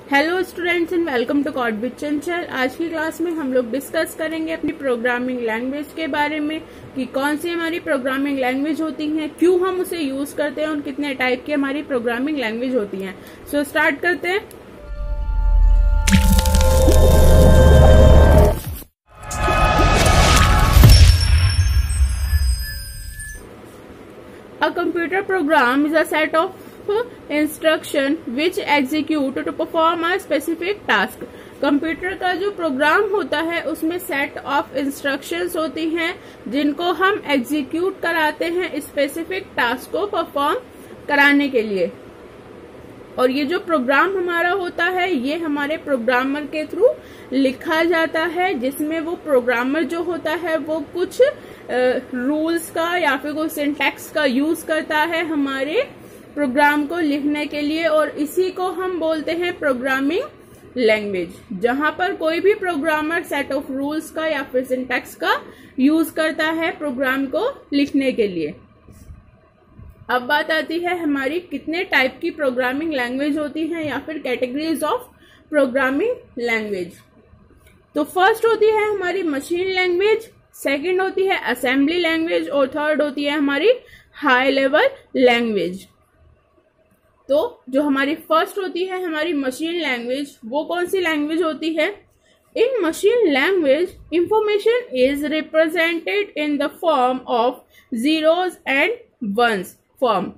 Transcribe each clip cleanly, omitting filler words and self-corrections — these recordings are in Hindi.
Hello students and welcome to code with Chanchal. आज की क्लास में हम लोग डिस्कस करेंगे अपनी प्रोग्रामिंग लैंग्वेज के बारे में कि कौन सी हमारी प्रोग्रामिंग लैंग्वेज होती हैं, क्यों हम उसे यूज करते हैं और कितने टाइप की हमारी प्रोग्रामिंग लैंग्वेज होती हैं। सो स्टार्ट करते हैं। A computer program is a set of instruction which execute to perform a specific task। Computer का जो प्रोग्राम होता है उसमें सेट ऑफ इंस्ट्रक्शंस होती हैं जिनको हम एग्जीक्यूट कराते हैं स्पेसिफिक टास्क को परफॉर्म कराने के लिए। और ये जो प्रोग्राम हमारा होता है ये हमारे प्रोग्रामर के थ्रू लिखा जाता है, जिसमें वो प्रोग्रामर जो होता है वो कुछ रूल्स का या फिर कोई सिंटैक्स का यूज करता है हमारे प्रोग्राम को लिखने के लिए, और इसी को हम बोलते हैं प्रोग्रामिंग लैंग्वेज। जहां पर कोई भी प्रोग्रामर सेट ऑफ रूल्स का या फिर सिंटैक्स का यूज करता है प्रोग्राम को लिखने के लिए। अब बात आती है हमारी कितने टाइप की प्रोग्रामिंग लैंग्वेज होती हैं या फिर कैटेगरीज ऑफ प्रोग्रामिंग लैंग्वेज। तो फर्स्ट होती है हमारी मशीन लैंग्वेज, सेकंड होती है असेंबली लैंग्वेज और थर्ड होती है हमारी हाई लेवल लैंग्वेज। तो जो हमारी फर्स्ट होती है हमारी मशीन लैंग्वेज, वो कौन सी लैंग्वेज होती है? In machine language information is represented in the form of zeros and ones form.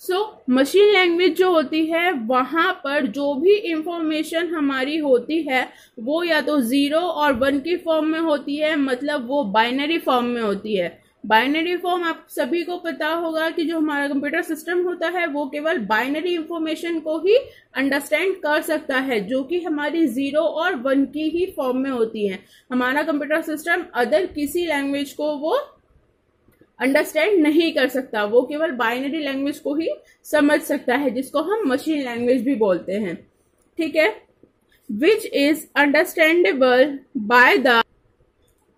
So machine language जो होती है वहां पर जो भी इंफॉर्मेशन हमारी होती है वो या तो 0 और 1 की फॉर्म में होती है, मतलब वो बाइनरी फॉर्म में होती है। बाइनरी फॉर्म आप सभी को पता होगा कि जो हमारा कंप्यूटर सिस्टम होता है वो केवल बाइनरी इंफॉर्मेशन को ही अंडरस्टैंड कर सकता है, जो कि हमारी 0 और 1 की ही फॉर्म में होती है। हमारा कंप्यूटर सिस्टम अदर किसी लैंग्वेज को वो अंडरस्टैंड नहीं कर सकता, वो केवल बाइनरी लैंग्वेज को ही समझ सकता है, जिसको हम मशीन लैंग्वेज भी बोलते हैं। ठीक है, which is understandable by the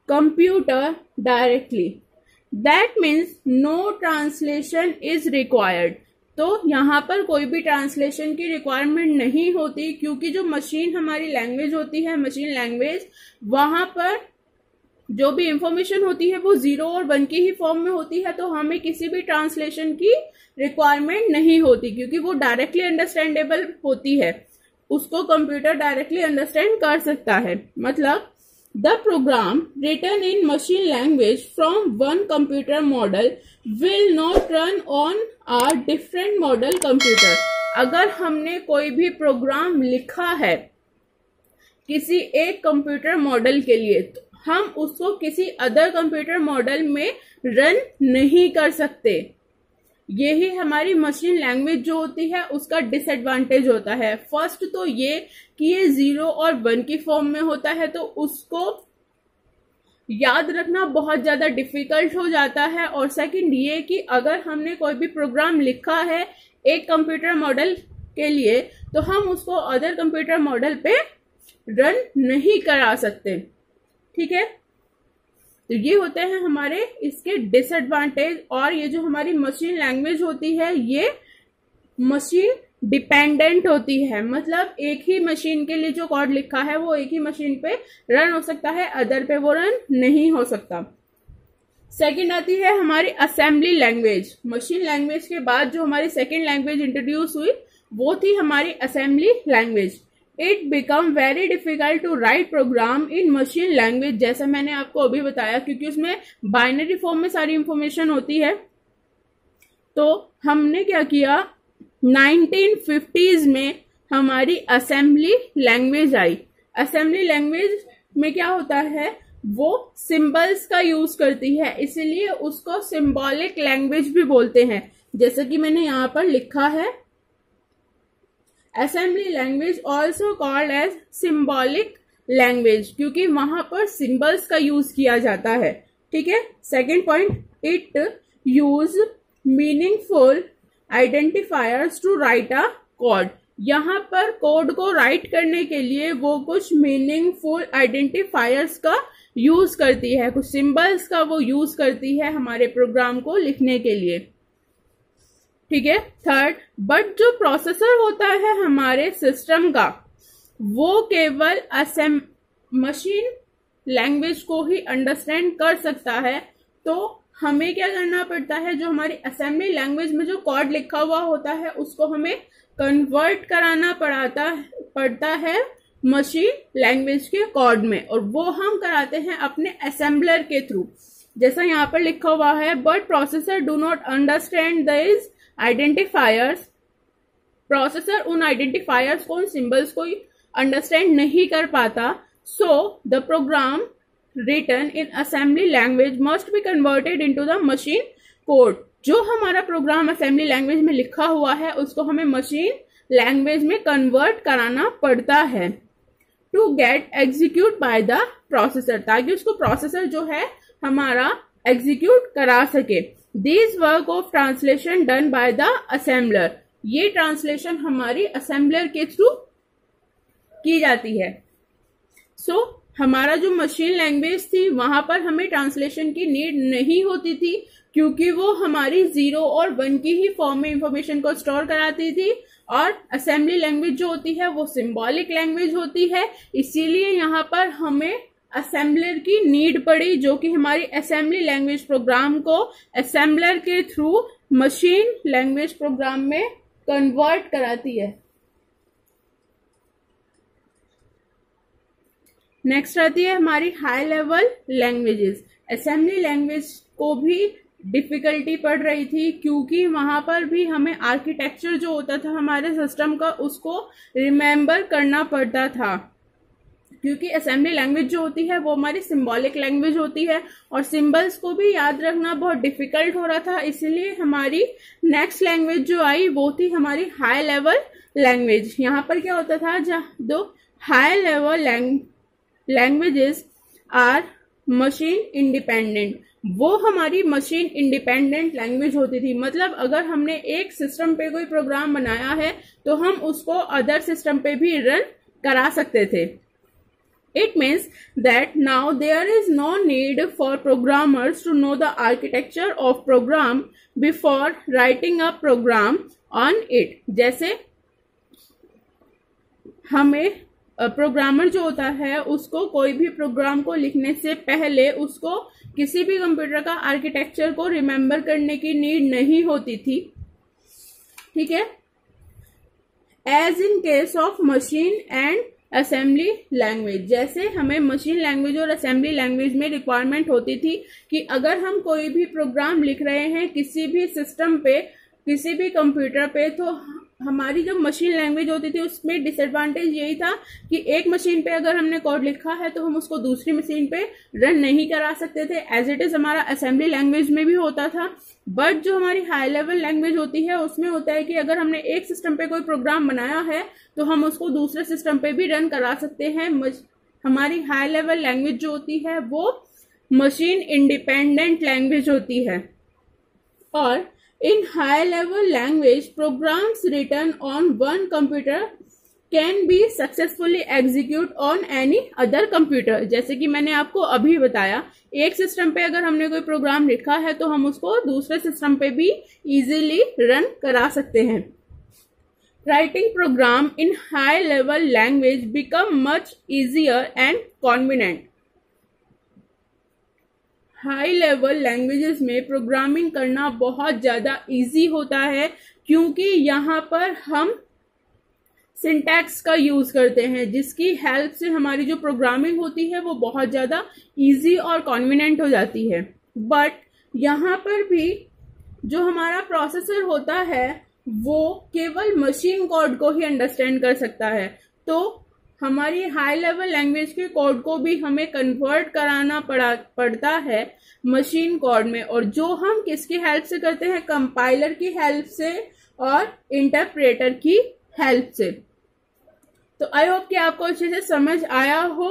computer directly, that means no translation is required. तो यहाँ पर कोई भी ट्रांसलेशन की रिक्वायरमेंट नहीं होती, क्योंकि जो मशीन हमारी लैंग्वेज होती है, मशीन लैंग्वेज, वहां पर जो भी इंफॉर्मेशन होती है वो 0 और 1 की ही फॉर्म में होती है, तो हमें किसी भी ट्रांसलेशन की रिक्वायरमेंट नहीं होती, क्योंकि वो डायरेक्टली अंडरस्टैंडेबल होती है, उसको कंप्यूटर डायरेक्टली अंडरस्टैंड कर सकता है। मतलब the program written in machine language from one computer model will not run on a different model computer. अगर हमने कोई भी प्रोग्राम लिखा है किसी एक कंप्यूटर मॉडल के लिए, तो हम उसको किसी अदर कंप्यूटर मॉडल में रन नहीं कर सकते। यही हमारी मशीन लैंग्वेज जो होती है उसका डिसएडवांटेज होता है। फर्स्ट तो ये कि ये 0 और 1 की फॉर्म में होता है, तो उसको याद रखना बहुत ज्यादा डिफिकल्ट हो जाता है। और सेकंड ये कि अगर हमने कोई भी प्रोग्राम लिखा है एक कंप्यूटर मॉडल के लिए, तो हम उसको अदर कंप्यूटर मॉडल पे रन नहीं करा सकते। ठीक है, तो ये होते हैं हमारे इसके डिसएडवांटेज। और ये जो हमारी मशीन लैंग्वेज होती है ये मशीन डिपेंडेंट होती है, मतलब एक ही मशीन के लिए जो कोड लिखा है वो एक ही मशीन पे रन हो सकता है, अदर पे वो रन नहीं हो सकता। सेकंड आती है हमारी असेंबली लैंग्वेज। मशीन लैंग्वेज के बाद जो हमारी सेकंड लैंग्वेज इंट्रोड्यूस हुई वो थी हमारी assembly language. It become very difficult to write program in machine language, जैसा मैंने आपको अभी बताया, क्योंकि उसमें बाइनरी फॉर्म में सारी इंफॉर्मेशन होती है। तो हमने क्या किया, 1950s में हमारी assembly language I. Assembly language में क्या होता है, वो सिंबल्स का यूज करती है, इसलिए उसको सिंबॉलिक लैंग्वेज भी बोलते हैं। जैसे कि मैंने यहाँ पर लिखा है, assembly language also called as symbolic language, क्योंकि वहां पर सिंबल्स का यूज किया जाता है। ठीक है, second point, it use meaningful identifiers to write a code. यहाँ पर कोड को राइट करने के लिए वो कुछ मीनिंगफुल आइडेंटिफायर्स का यूज करती है, कुछ सिंबल्स का वो यूज करती है हमारे प्रोग्राम को लिखने के लिए। ठीक है। थर्ड, बट जो प्रोसेसर होता है हमारा हमारे सिस्टम का वो केवल मशीन लैंग्वेज को ही अंडरस्टैंड कर सकता है, तो हमें क्या करना पड़ता है, जो हमारी असेंबली लैंग्वेज में जो कोड लिखा हुआ होता है उसको हमें कन्वर्ट कराना पड़ता है मशीन लैंग्वेज के कोड में, और वो हम कराते हैं अपने असेंबलर के थ्रू। जैसा यहाँ पर लिखा हुआ है, but processor do not understand this identifiers. Processor उन आइडेंटिफायर्स को, उन सिंबल्स को अंडरस्टैंड नहीं कर पाता। So the program written in assembly language must be converted into the machine code. जो हमारा प्रोग्राम असेंबली लैंग्वेज में लिखा हुआ है उसको हमें मशीन लैंग्वेज में कन्वर्ट कराना पड़ता है to get execute by the processor, ताकि उसको प्रोसेसर जो है हमारा एग्जीक्यूट करा सके। This work of translation done by the assembler. ये ट्रांसलेशन हमारी असेंबलर के थ्रू की जाती है। सो हमारा जो मशीन लैंग्वेज थी वहां पर हमें ट्रांसलेशन की नीड नहीं होती थी, क्योंकि वो हमारी 0 और 1 की ही फॉर्म में इंफॉर्मेशन को स्टोर कराती थी, और असेंबली लैंग्वेज जो होती है वो सिंबॉलिक लैंग्वेज होती है। इसीलिए यहाँ पर हमें असेंबलर की नीड पड़ी, जो कि हमारी असेंबली लैंग्वेज प्रोग्राम को असेंबलर के थ्रू मशीन लैंग्वेज प्रोग्राम में कन्वर्ट कराती है। नेक्स्ट आती है हमारी high level languages. Assembly language को भी डिफिकल्टी पड़ रही थी, क्योंकि वहां पर भी हमें आर्किटेक्चर जो होता था हमारे सिस्टम का उसको रिमेम्बर करना पड़ता था, क्योंकि असेंबली लैंग्वेज जो होती है वो हमारी सिंबॉलिक लैंग्वेज होती है, और सिंबल्स को भी याद रखना बहुत डिफिकल्ट हो रहा था। इसलिए हमारी नेक्स्ट लैंग्वेज जो आई वो थी हमारी हाई लेवल लैंग्वेज। यहाँ पर क्या होता था, जो high level languages are machine independent, वो हमारी मशीन इंडिपेंडेंट लैंग्वेज होती थी। मतलब अगर हमने एक सिस्टम पे कोई प्रोग्राम बनाया है तो हम उसको अदर सिस्टम पे भी रन करा सकते थे। It means that now there is no need for programmers to know the architecture of program before writing a program on it। जैसे हमें प्रोग्रामर जो होता है उसको कोई भी प्रोग्राम को लिखने से पहले उसको किसी भी कंप्यूटर का आर्किटेक्चर को रिमेम्बर करने की नीड नहीं होती थी, ठीक है। As in case of machine and assembly language, जैसे हमें मशीन लैंग्वेज और असेंबली लैंग्वेज में रिक्वायरमेंट होती थी कि अगर हम कोई भी प्रोग्राम लिख रहे हैं किसी भी सिस्टम पे, किसी भी कंप्यूटर पे, तो हमारी जो मशीन लैंग्वेज होती थी उसमें डिसएडवांटेज यही था कि एक मशीन पे अगर हमने कोड लिखा है तो हम उसको दूसरी मशीन पे रन नहीं करा सकते थे। एज इट इज हमारा असेंबली लैंग्वेज में भी होता था। बट जो हमारी हाई लेवल लैंग्वेज होती है उसमें होता है कि अगर हमने एक सिस्टम पे कोई प्रोग्राम बनाया है तो हम उसको दूसरे सिस्टम पे भी रन करा सकते हैं। हमारी हाई लेवल लैंग्वेज जो होती है वो मशीन इंडिपेंडेंट लैंग्वेज होती है। और in high level language, programs written on one computer can be successfully execute on any other computer। जैसे कि मैंने आपको अभी बताया, एक सिस्टम पे अगर हमने कोई प्रोग्राम लिखा है तो हम उसको दूसरे सिस्टम पे भी इजीली रन करा सकते हैं। Writing program in high level language become much easier and convenient। High level languages में प्रोग्रामिंग करना बहुत ज्यादा इजी होता है, क्योंकि यहाँ पर हम सिंटैक्स का यूज करते हैं, जिसकी हेल्प से हमारी जो प्रोग्रामिंग होती है वो बहुत ज्यादा इजी और कन्वीनियंट हो जाती है। बट यहाँ पर भी जो हमारा प्रोसेसर होता है वो केवल मशीन कोड को ही अंडरस्टैंड कर सकता है, तो हमारी हाई लेवल लैंग्वेज के कोड को भी हमें कन्वर्ट कराना पड़ता है मशीन कोड में, और जो हम किसकी हेल्प से करते हैं, कंपाइलर की हेल्प से और इंटरप्रेटर की हेल्प से। तो आई होप कि आपको अच्छे से समझ आया हो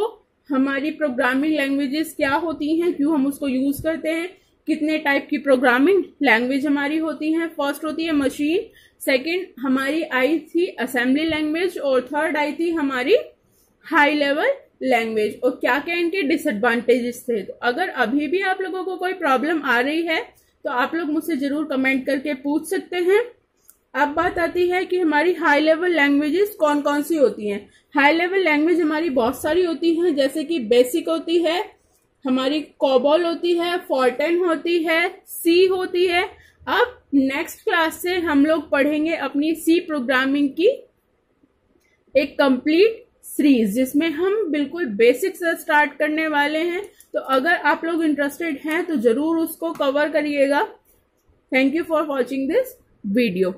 हमारी प्रोग्रामिंग लैंग्वेजेस क्या होती हैं, क्यों हम उसको यूज करते हैं, कितने टाइप की प्रोग्रामिंग लैंग्वेज हमारी होती हैं। फर्स्ट होती है मशीन, सेकंड हमारी आई थी असेंबली लैंग्वेज, और थर्ड आई थी हमारी हाई लेवल लैंग्वेज, और क्या क्या इनके डिसएडवांटेजेस थे। तो अगर अभी भी आप लोगों को कोई प्रॉब्लम आ रही है तो आप लोग मुझसे जरूर कमेंट करके पूछ सकते हैं। अब बात आती है कि हमारी हाई लेवल लैंग्वेजेस कौन कौन सी होती हैं। हाई लेवल लैंग्वेज हमारी बहुत सारी होती हैं, जैसे कि बेसिक होती है, हमारी कोबॉल होती है, फोर्टेन होती है, सी होती है। अब नेक्स्ट क्लास से हम लोग पढ़ेंगे अपनी सी प्रोग्रामिंग की एक कंप्लीट सीरीज, जिसमें हम बिल्कुल बेसिक से स्टार्ट करने वाले हैं। तो अगर आप लोग इंटरेस्टेड हैं तो जरूर उसको कवर करिएगा। Thank you for watching this video.